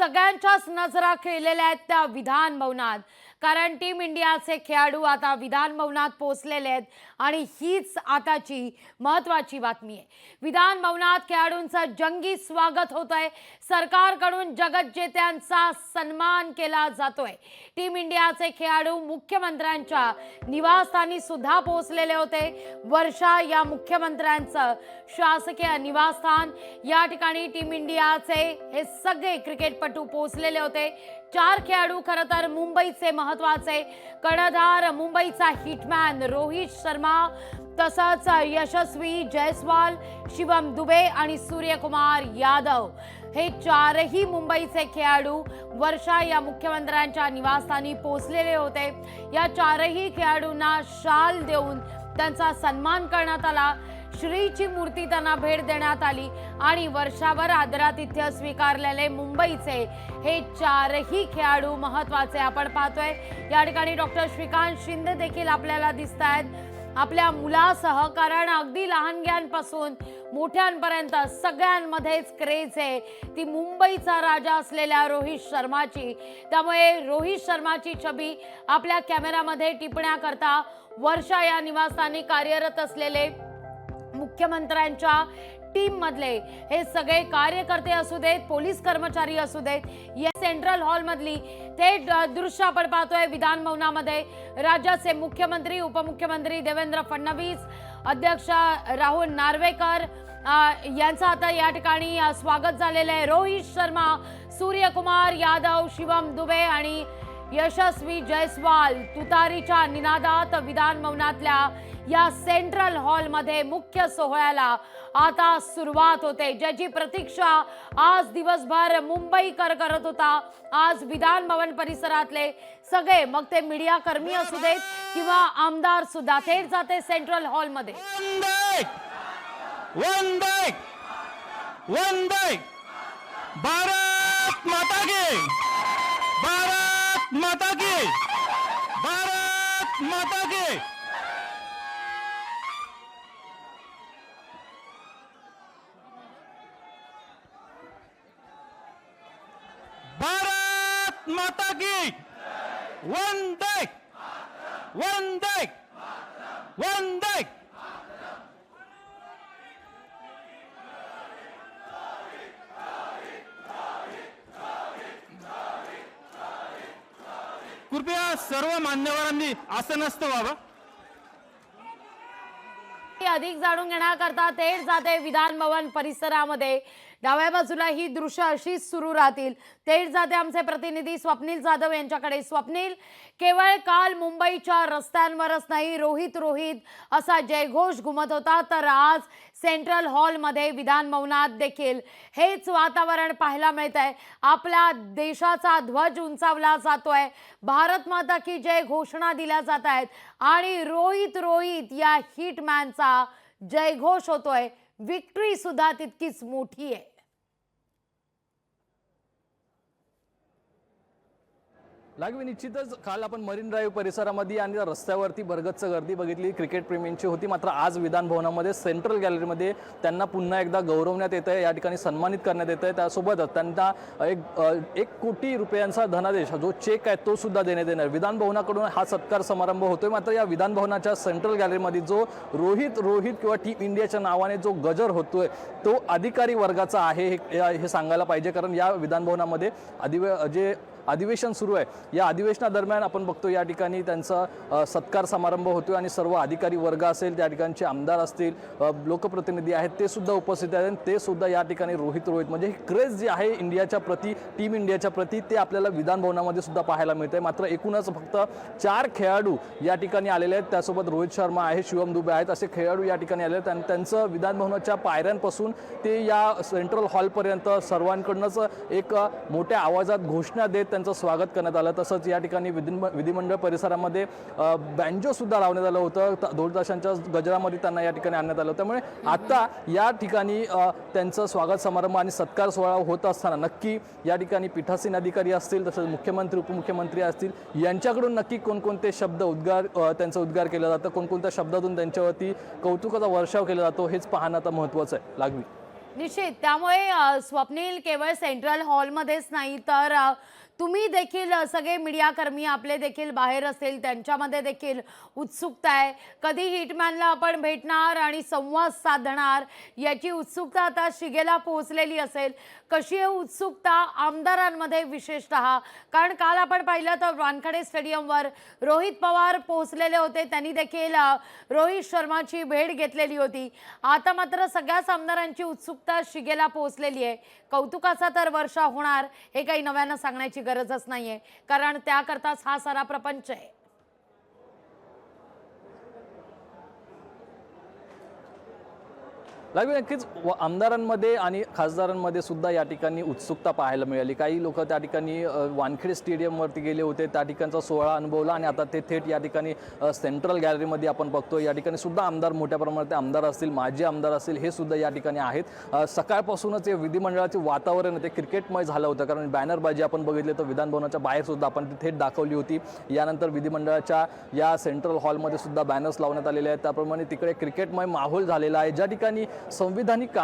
सगळ्यांच्याच नजरा खिळलेल्या आहेत त्या विधान भवनात। कारण टीम इंडियाचे खेळाडू आता विधान भवनात पोहोचलेले आहेत आणि हीच आताची महत्त्वाची बातमी आहे। विधान भवनात खेळाडूंचं जंगी स्वागत होतंय। सरकारकडून जगज्जेत्यांचा सन्मान केला जातोय। टीम इंडियाचे खेळाडू मुख्यमंत्र्यांच्या निवासस्थानी सुद्धा पोहोचलेले होते। वर्षा या मुख्यमंत्र्यांचं शासकीय निवासस्थान, या ठिकाणी टीम इंडियाचे हे सगळे क्रिकेटपटू पोहोचलेले होते। 4 खेळाडू खरं तर मुंबईचे महत्त्वाचे कर्णधार, मुंबईचा हिटमॅन रोहित शर्मा, तसंच यशस्वी जयस्वाल, शिवम दुबे आणि सूर्यकुमार यादव हे 4ही मुंबईचे खेळाडू वर्षा या मुख्यमंत्र्यांच्या निवासस्थानी पोहोचलेले होते। या 4ही खेळाडूंना शाल देऊन त्यांचा सन्मान करण्यात आला। श्रीची मूर्ती त्यांना भेट देण्यात आली आणि वर्षावर आदरातिथ्य स्वीकारलेले मुंबईचे हे 4ही खेळाडू महत्त्वाचे आपण पाहतोय। या ठिकाणी डॉक्टर श्रीकांत शिंदे देखील आपल्याला दिसत आहेत आपल्या मुलासह, कारण अगदी लहानग्यांपासून मोठ्यांपर्यंत सगळ्यांमध्येच क्रेज आहे ती मुंबईचा राजा असलेल्या रोहित शर्माची। त्यामुळे रोहित शर्माची छबी आपल्या कॅमेरामध्ये टिपण्याकरता वर्षा या निवासस्थानी कार्यरत असलेले मुख्यमंत्र्यांच्या टीम मधले हे सगळे कार्यकर्ते असू देत, पोलीस कर्मचारी असू देत, या सेंट्रल हॉल मधली थेट दृश्य आपण पाहतोय। विधान भवनामध्ये राज्याचे मुख्यमंत्री, उपमुख्यमंत्री देवेंद्र फडणवीस, अध्यक्ष राहुल नार्वेकर यांचं आता या ठिकाणी स्वागत झालेलं आहे। रोहित शर्मा, सूर्यकुमार यादव, शिवम दुबे आणि यशस्वी जयस्वाल तुतारीच्या निनादात विधान भवनातल्या या सेंट्रल हॉल मध्ये मुख्य सोहळ्याला आता सुरुवात होते, ज्याची प्रतीक्षा आज दिवसभर मुंबईकर करत होता। आज विधान भवन परिसरातले सगळे, मग ते मीडिया कर्मी असू देत किंवा आमदार सुद्धा, थेट जाते सेंट्रल हॉल मध्ये। भारत माता की, भारत माता की, भारत माता की। भारत माता की वंदे, वंदे, वंदे। कृपया सर्व मान्यवरांनी आसनस्थ व्हावं। अधिक जाणून घेण्याकरता थेट जाते विधान भवन परिसरामध्ये। डाव्या बाजूला ही दृश्य अशीच सुरू राहतील। थेट जाते आमचे प्रतिनिधी स्वप्नील जाधव यांच्याकडे। स्वप्नील, केवळ काल मुंबईच्या रस्त्यांवरच नाही रोहित रोहित असा जयघोष घुमत होता, तर आज सेंट्रल हॉलमध्ये विधान भवनात देखील हेच वातावरण पाहायला मिळतंय। आपल्या देशाचा ध्वज उंचावला जातोय, भारत माता की जय घोषणा दिल्या जात आहेत आणि रोहित रोहित या हिटमॅनचा जयघोष होतोय। विक्ट्री सुद्धा तितकीच मोठी आहे। लागवी निश्चितच काल आपण मरीन ड्राईव्ह परिसरामध्ये आणि रस्त्यावरती भरगच्च गर्दी बघितली, क्रिकेट प्रेमींची होती। मात्र आज विधान भवनामध्ये सेंट्रल गॅलरीमध्ये त्यांना पुन्हा एकदा गौरवण्यात येत आहे, या ठिकाणी सन्मानित करण्यात येत आहे। त्यासोबतच त्यांना एक कोटी रुपयांचा धनादेश, जो चेक आहे तो सुद्धा देण्यात येणार। विधान भवनाकडून हा सत्कार समारंभ होतोय। मात्र या विधान भवनाच्या सेंट्रल गॅलरीमध्ये जो रोहित रोहित किंवा टीम इंडियाच्या नावाने जो गजर होतोय तो अधिकारी वर्गाचा आहे हे सांगायला पाहिजे। कारण या विधान भवनामध्ये जे अधिवेशन सुरू आहे, या अधिवेशनादरम्यान आपण बघतो या ठिकाणी त्यांचा सत्कार समारंभ होतोय आणि सर्व अधिकारी वर्ग असेल, त्या ठिकाणचे आमदार असतील, लोकप्रतिनिधी आहेत, ते सुद्धा उपस्थित आहेत। ते सुद्धा या ठिकाणी रोहित रोहित म्हणजे ही क्रेज जी आहे इंडियाच्या प्रती, टीम इंडियाच्या प्रती, ते आपल्याला विधान भवनामध्ये सुद्धा पाहायला मिळतंय। मात्र एकूणच फक्त 4 खेळाडू या ठिकाणी आलेले आहेत। त्यासोबत रोहित शर्मा आहे, शिवम दुबे आहेत, असे खेळाडू या ठिकाणी आले आहेत आणि त्यांचं विधान भवनाच्या पायऱ्यांपासून ते या सेंट्रल हॉलपर्यंत सर्वांकडूनच एक मोठ्या आवाजात घोषणा देत त्यांचं स्वागत करण्यात आलं। तसंच या ठिकाणी विधिमंडळ परिसरामध्ये बँजो सुद्धा लावण्यात आलं होतं, ढोल ताशांच्या गजरामध्ये त्यांना या ठिकाणी आणण्यात आलं। त्यामुळे आता या ठिकाणी त्यांचं स्वागत समारंभ आणि सत्कार सोहळा होत असताना नक्की या ठिकाणी पीठासीन अधिकारी असतील, तसंच मुख्यमंत्री उपमुख्यमंत्री असतील, यांच्याकडून नक्की कोणकोणते शब्द त्यांचा उद्गार केला जातं, कोणकोणत्या शब्दातून त्यांच्यावरती कौतुकाचा वर्षाव केला जातो, हेच पाहणं आता महत्त्वाचं आहे। लागवी निश्चित. त्यामुळे स्वप्नील केवळ सेंट्रल हॉलमध्येच नाही तर तुम्ही देखील सगळे मीडियाकर्मी आपले देखील बाहेर असतील, त्यांच्यामध्ये देखील उत्सुकता आहे. कधी हिटमॅनला आपण भेटणार आणि संवाद साधणार याची उत्सुकता आता शिगेला पोहोचलेली असेल. कशी आहे उत्सुकता आमदारांमध्ये विशेषतः? कारण काल आपण पाहिलं तर वानखेडे स्टेडियमवर रोहित पवार पोहोचलेले होते, त्यांनी देखील रोहित शर्माची भेट घेतलेली होती. आता मात्र सगळ्याच आमदारांची उत्सुकता शिगेला पोहोचलेली आहे. कौतुकाचा तर वर्षा होणार हे काही नव्यानं सांगण्याची गरजच नाहीये, कारण त्याकरताच हा सारा प्रपंच आहे. लागवी नक्कीच आमदारांमध्ये आणि खासदारांमध्ये सुद्धा या ठिकाणी उत्सुकता पाहायला मिळाली. काही लोक त्या ठिकाणी वानखेडे स्टेडियमवरती गेले होते, त्या ठिकाणचा सोहळा अनुभवला आणि आता ते थेट या ठिकाणी सेंट्रल गॅलरीमध्ये आपण बघतो. या ठिकाणी सुद्धा आमदार मोठ्या प्रमाणात आमदार असतील, माजी आमदार असतील, हे सुद्धा या ठिकाणी आहेत. सकाळपासूनच हे विधिमंडळाचे वातावरण ते क्रिकेटमय झालं होतं, कारण बॅनरबाजी आपण बघितले तर विधानभवनाच्या बाहेर सुद्धा आपण ती थेट दाखवली होती. यानंतर विधिमंडळाच्या या सेंट्रल हॉलमध्ये सुद्धा बॅनर्स लावण्यात आलेले आहेत. त्याप्रमाणे तिकडे क्रिकेटमय माहोल झालेला आहे. ज्या ठिकाणी संविधानिक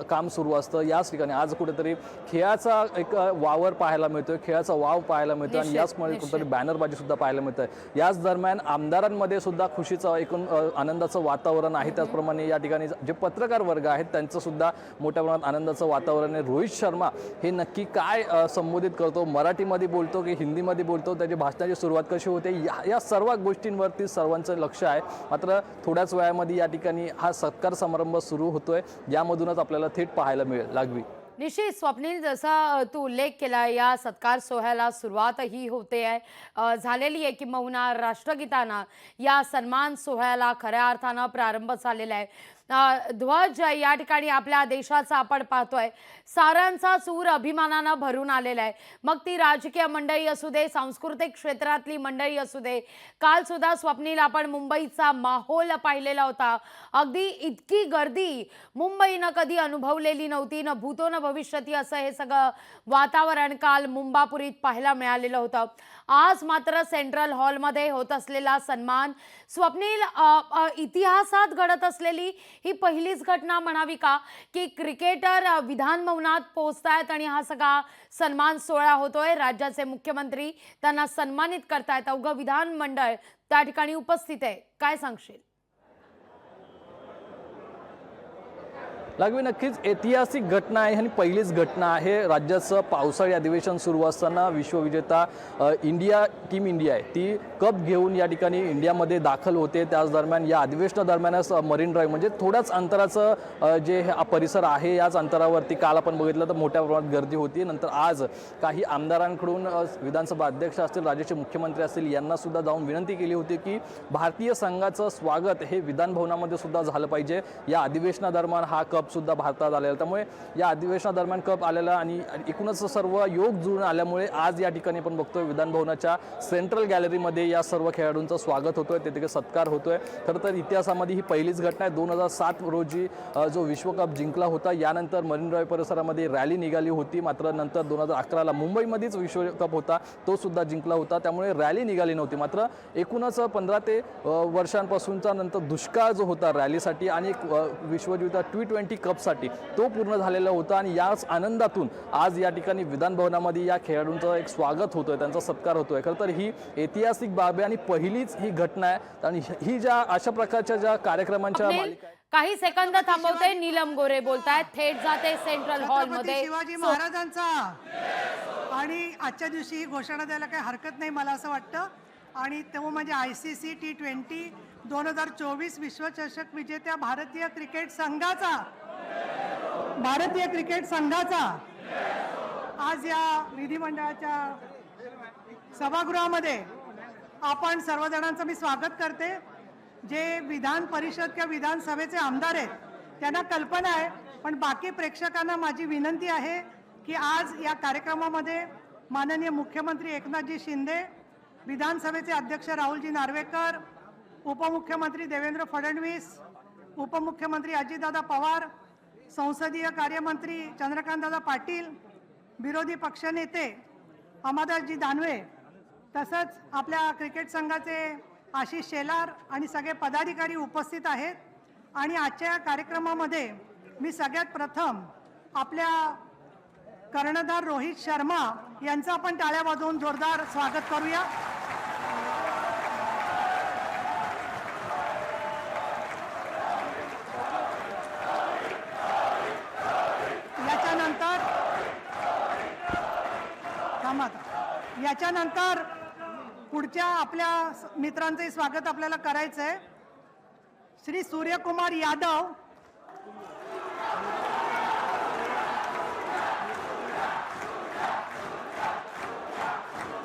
काम सुरू असतं, याच ठिकाणी आज कुठेतरी खेळाचा एक वावर पाहायला मिळतोय, खेळाचा वाव पाहायला मिळतोय आणि याचमुळे कुठेतरी बॅनरबाजी सुद्धा पाहायला मिळत आहे. याच दरम्यान आमदारांमध्ये सुद्धा खुशीचं एकूण आनंदाचं वातावरण आहे. त्याचप्रमाणे या ठिकाणी जे पत्रकार वर्ग आहेत त्यांचं सुद्धा मोठ्या प्रमाणात आनंदाचं वातावरण आहे. रोहित शर्मा हे नक्की काय संबोधित करतो, मराठीमध्ये बोलतो की हिंदीमध्ये बोलतो, त्याची भाषणाची सुरुवात कशी होते, या सर्व गोष्टींवरती सर्वांचं लक्ष आहे. मात्र थोड्याच वेळामध्ये या ठिकाणी हा सत्कार समारंभ सुरू होतोय, यामधूनच आपल्याला थेट पाहायला मिळेल. लागवी निश्चित. स्वप्नील, जसा तू उल्लेख केला, या सत्कार सोहळ्याला सुरुवात ही होते आहे, झालेली आहे किंबहुना राष्ट्रगीताना या सन्मान सोहळ्याला खऱ्या अर्थानं प्रारंभ झालेला आहे. ध्वज या ठिकाणी आपल्या देशाचा आपण पाहतोय, सारांचा सूर अभिमानानं भरून आलेला आहे. मग ती राजकीय मंडळी असू दे, सांस्कृतिक क्षेत्रातली मंडळी असू दे. काल सुद्धा स्वप्नील आपण मुंबईचा माहोल पाहिलेला होता. अगदी इतकी गर्दी मुंबईनं कधी अनुभवलेली नव्हती, न भूतो न भविष्यती असं हे सगळं वातावरण काल मुंबापुरीत पाहायला मिळालेलं होतं. आज मात्र सेंट्रल हॉलमध्ये होत असलेला सन्मान, स्वप्नील, इतिहासात घडत असलेली ही पहिलीच घटना म्हणावी का, की क्रिकेटर विधान भवनात पोहोचतायत आणि हा सगळा सन्मान सोहळा होतोय. राज्याचे मुख्यमंत्री त्यांना सन्मानित करतायत, अवघं विधानमंडळ त्या ठिकाणी उपस्थित आहे. काय सांगशील? लागवी नक्कीच ऐतिहासिक घटना आहे आणि पहिलीच घटना आहे. राज्याचं पावसाळी अधिवेशन सुरू असताना विश्वविजेता टीम इंडिया आहे, ती कप घेऊन या ठिकाणी इंडियामध्ये दाखल होते. त्याच दरम्यान या अधिवेशनादरम्यानच मरीन ड्राईव्ह म्हणजे थोड्याच अंतराचं जे परिसर आहे, याच अंतरावरती काल आपण बघितलं तर मोठ्या प्रमाणात गर्दी होती. नंतर आज काही आमदारांकडून विधानसभा अध्यक्ष असतील, राज्याचे मुख्यमंत्री असतील, यांना सुद्धा जाऊन विनंती केली होती की भारतीय संघाचं स्वागत हे विधानभवनामध्ये सुद्धा झालं पाहिजे. या अधिवेशनादरम्यान हा कप सुद्धा भारतात आलेला, त्यामुळे या अधिवेशनादरम्यान कप आलेला आणि एकूणच सर्व योग जुळून आल्यामुळे आज या ठिकाणी आपण बघतोय विधानभवनाच्या सेंट्रल गॅलरीमध्ये या सर्व खेळाडूंचं स्वागत होतोय, तिथे सत्कार होतोय. खरं तर इतिहासामध्ये ही पहिलीच घटना आहे. 2007 रोजी जो विश्वकप जिंकला होता, यानंतर मरीन ड्राईव्ह परिसरामध्ये रॅली निघाली होती. मात्र नंतर 2011ला मुंबईमध्येच विश्वकप होता, तो सुद्धा जिंकला होता, त्यामुळे रॅली निघाली नव्हती. मात्र एकूणच 15 ते वर्षांपासूनचा नंतर दुष्काळ जो होता रॅलीसाठी आणि एक विश्वविजेता T20 कपसाठी, तो पूर्ण झालेला होता आणि याच आनंदातून आज या ठिकाणी विधानभवनामध्ये या खेळाडूंचं एक स्वागत होतोय, त्यांचा सत्कार होतोय. खरं तर ही ऐतिहासिक बाब आहे आणि पहिलीच ही घटना आहे आणि ही ज्या अशा प्रकारच्या ज्या कार्यक्रमांच्या मालिका आहेत. काही सेकंद थांबवते. नीलम गोरे बोलतायत, थेट जाते सेंट्रल हॉलमध्ये. शिवाजी महाराजांचा आणि आजच्या दिवशी ही घोषणा द्यायला काही हरकत नाही मला असं वाटतं. आणि तेव्हा म्हणजे ICC T20 2024 विश्वचषक विजेत्या भारतीय क्रिकेट संघाचा आज या विधिमंडळाच्या सभागृहामध्ये आपण सर्वजणांचं मी स्वागत करते. जे विधान परिषद किंवा विधानसभेचे आमदार आहेत त्यांना कल्पना आहे, पण बाकी प्रेक्षकांना माझी विनंती आहे की आज या कार्यक्रमामध्ये माननीय मुख्यमंत्री एकनाथजी शिंदे, विधानसभेचे अध्यक्ष राहुलजी नार्वेकर, उपमुख्यमंत्री देवेंद्र फडणवीस, उपमुख्यमंत्री अजितदादा पवार, संसदीय कार्यमंत्री चंद्रकांतदादा पाटील, विरोधी पक्षनेते अमरदासजी दानवे, तसंच आपल्या क्रिकेट संघाचे आशिष शेलार आणि सगळे पदाधिकारी उपस्थित आहेत. आणि आजच्या कार्यक्रमामध्ये मी सगळ्यात प्रथम आपल्या कर्णधार रोहित शर्मा यांचं आपण टाळ्या वाजवून जोरदार स्वागत करूया. याच्यानंतर पुढच्या आपल्या मित्रांचंही स्वागत आपल्याला करायचं आहे. श्री सूर्यकुमार यादव,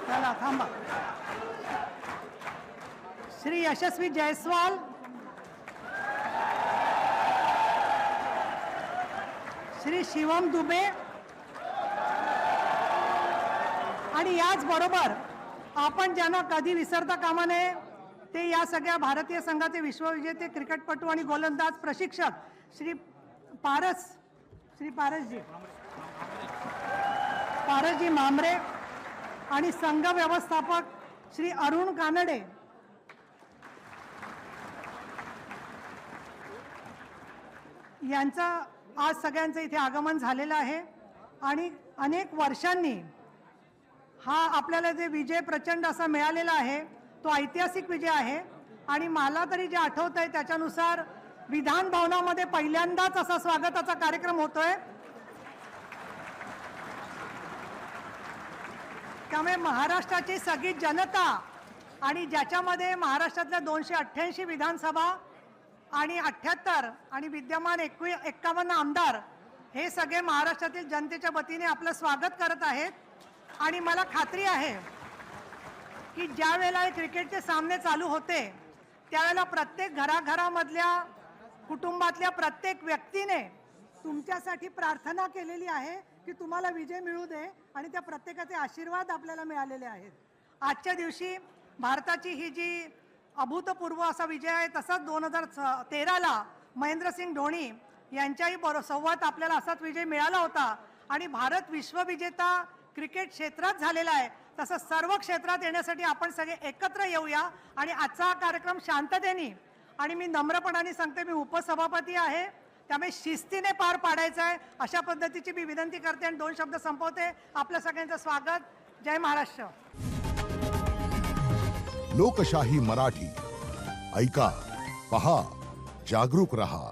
चला थांबा. श्री यशस्वी जयस्वाल, श्री शिवम दुबे आणि याचबरोबर आपण ज्यांना कधी विसरता कामा नये ते या सगळ्या भारतीय संघाचे विश्वविजेते क्रिकेटपटू आणि गोलंदाज प्रशिक्षक श्री पारसजी मामरे आणि संघ व्यवस्थापक श्री अरुण कानडे यांचं आज सगळ्यांचं इथे आगमन झालेलं आहे. आणि अनेक वर्षांनी हा आपल्याला जे विजय प्रचंड असा मिळालेला आहे तो ऐतिहासिक विजय आहे. आणि मला तरी जे आठवत आहे त्याच्यानुसार विधान भवनामध्ये पहिल्यांदाच असा स्वागताचा कार्यक्रम होतोय. त्यामुळे महाराष्ट्राची सगळी जनता आणि ज्याच्यामध्ये महाराष्ट्रातल्या 288 विधानसभा आणि 78 आणि विद्यमान 51 आमदार हे सगळे महाराष्ट्रातील जनतेच्या वतीने आपलं स्वागत करत आहेत. आणि मला खात्री आहे की ज्या वेळेला हे क्रिकेटचे सामने चालू होते त्यावेळेला प्रत्येक घराघरामधल्या कुटुंबातल्या प्रत्येक व्यक्तीने तुमच्यासाठी प्रार्थना केलेली आहे की तुम्हाला विजय मिळू दे आणि त्या प्रत्येकाचे आशीर्वाद आपल्याला मिळालेले आहेत. आजच्या दिवशी भारताची ही जी अभूतपूर्व असा विजय आहे तसाच 2013ला महेंद्रसिंग धोनी यांच्याही सोबत आपल्याला असाच विजय मिळाला होता. आणि भारत विश्वविजेता क्रिकेट क्षेत्रात झालेला आहे. तसं सर्व क्षेत्रात येण्यासाठी आपण सगळे एकत्र येऊया आणि आजचा हा कार्यक्रम शांततेने आणि मी नम्रपणाने सांगते मी उपसभापती आहे त्यामुळे शिस्तीने पार पाडायचं आहे अशा पद्धतीची मी विनंती करते आणि 2 शब्द संपवते. आपल्या सगळ्यांचं स्वागत. जय महाराष्ट्र. लोकशाही मराठी ऐका, पहा, जागरूक रहा.